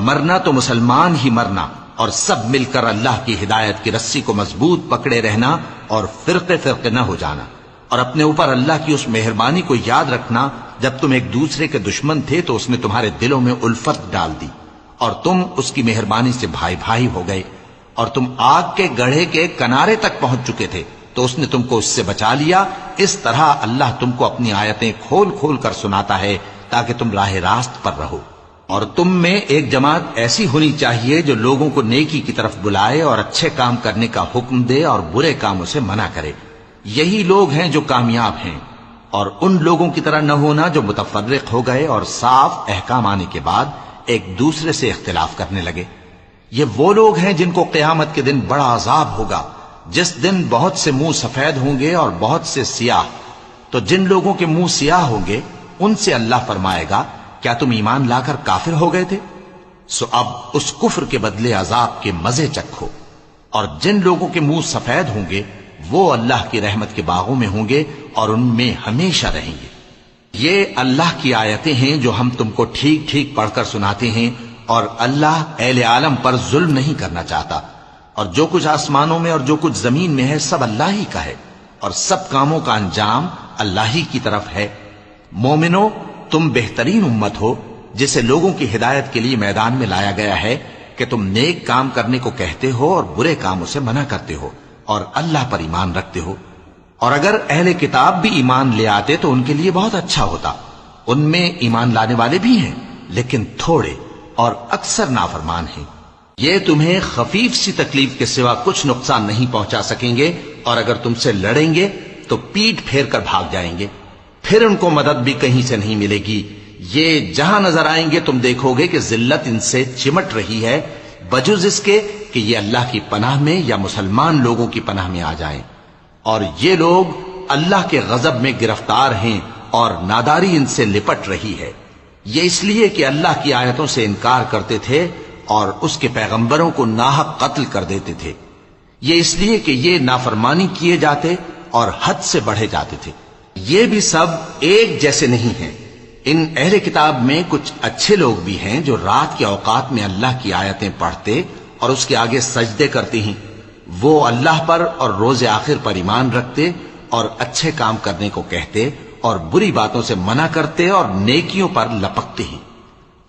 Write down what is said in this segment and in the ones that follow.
مرنا تو مسلمان ہی مرنا، اور سب مل کر اللہ کی ہدایت کی رسی کو مضبوط پکڑے رہنا اور فرقے فرقے نہ ہو جانا، اور اپنے اوپر اللہ کی اس مہربانی کو یاد رکھنا جب تم ایک دوسرے کے دشمن تھے تو اس نے تمہارے دلوں میں الفت ڈال دی اور تم اس کی مہربانی سے بھائی بھائی ہو گئے، اور تم آگ کے گڑھے کے کنارے تک پہنچ چکے تھے تو اس نے تم کو اس سے بچا لیا۔ اس طرح اللہ تم کو اپنی آیتیں کھول کھول کر سناتا ہے تاکہ تم راہ راست پر رہو۔ اور تم میں ایک جماعت ایسی ہونی چاہیے جو لوگوں کو نیکی کی طرف بلائے اور اچھے کام کرنے کا حکم دے اور برے کاموں سے منع کرے، یہی لوگ ہیں جو کامیاب ہیں۔ اور ان لوگوں کی طرح نہ ہونا جو متفرق ہو گئے اور صاف احکام آنے کے بعد ایک دوسرے سے اختلاف کرنے لگے۔ یہ وہ لوگ ہیں جن کو قیامت کے دن بڑا عذاب ہوگا، جس دن بہت سے منہ سفید ہوں گے اور بہت سے سیاہ۔ تو جن لوگوں کے منہ سیاہ ہوں گے ان سے اللہ فرمائے گا، کیا تم ایمان لا کر کافر ہو گئے تھے؟ سو اب اس کفر کے بدلے عذاب کے مزے چکھو۔ اور جن لوگوں کے منہ سفید ہوں گے وہ اللہ کی رحمت کے باغوں میں ہوں گے اور ان میں ہمیشہ رہیں گے۔ یہ اللہ کی آیتیں ہیں جو ہم تم کو ٹھیک ٹھیک پڑھ کر سناتے ہیں، اور اللہ اہل عالم پر ظلم نہیں کرنا چاہتا، اور جو کچھ آسمانوں میں اور جو کچھ زمین میں ہے سب اللہ ہی کا ہے، اور سب کاموں کا انجام اللہ ہی کی طرف ہے۔ مومنو، تم بہترین امت ہو جسے لوگوں کی ہدایت کے لیے میدان میں لایا گیا ہے کہ تم نیک کام کرنے کو کہتے ہو اور برے کاموں سے منع کرتے ہو اور اللہ پر ایمان رکھتے ہو۔ اور اگر اہل کتاب بھی ایمان لے آتے تو ان کے لیے بہت اچھا ہوتا، ان میں ایمان لانے والے بھی ہیں لیکن تھوڑے اور اکثر نافرمان ہیں۔ یہ تمہیں خفیف سی تکلیف کے سوا کچھ نقصان نہیں پہنچا سکیں گے، اور اگر تم سے لڑیں گے تو پیٹ پھیر کر بھاگ جائیں گے، پھر ان کو مدد بھی کہیں سے نہیں ملے گی۔ یہ جہاں نظر آئیں گے تم دیکھو گے کہ ذلت ان سے چمٹ رہی ہے، بجز اس کے کہ یہ اللہ کی پناہ میں یا مسلمان لوگوں کی پناہ میں آ جائیں۔ اور یہ لوگ اللہ کے غضب میں گرفتار ہیں اور ناداری ان سے لپٹ رہی ہے۔ یہ اس لیے کہ اللہ کی آیتوں سے انکار کرتے تھے اور اس کے پیغمبروں کو ناحق قتل کر دیتے تھے۔ یہ اس لیے کہ یہ نافرمانی کیے جاتے اور حد سے بڑھے جاتے تھے۔ یہ بھی سب ایک جیسے نہیں ہیں۔ ان اہل کتاب میں کچھ اچھے لوگ بھی ہیں جو رات کے اوقات میں اللہ کی آیتیں پڑھتے اور اس کے آگے سجدے کرتے ہیں۔ وہ اللہ پر اور روز آخر پر ایمان رکھتے اور اچھے کام کرنے کو کہتے اور بری باتوں سے منع کرتے اور نیکیوں پر لپکتے ہیں،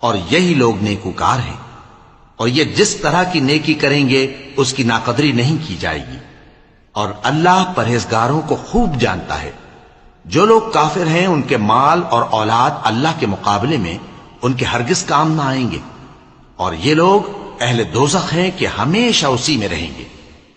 اور یہی لوگ نیکوکار ہیں۔ اور یہ جس طرح کی نیکی کریں گے اس کی ناقدری نہیں کی جائے گی، اور اللہ پرہیزگاروں کو خوب جانتا ہے۔ جو لوگ کافر ہیں ان کے مال اور اولاد اللہ کے مقابلے میں ان کے ہرگز کام نہ آئیں گے، اور یہ لوگ اہل دوزخ ہیں کہ ہمیشہ اسی میں رہیں گے۔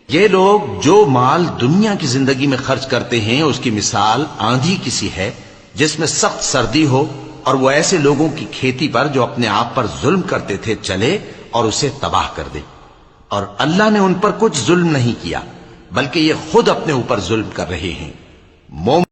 یہ لوگ جو مال دنیا کی زندگی میں خرچ کرتے ہیں اس کی مثال آندھی کسی ہے جس میں سخت سردی ہو، اور وہ ایسے لوگوں کی کھیتی پر جو اپنے آپ پر ظلم کرتے تھے چلے اور اسے تباہ کر دے۔ اور اللہ نے ان پر کچھ ظلم نہیں کیا بلکہ یہ خود اپنے اوپر ظلم کر رہے ہیں۔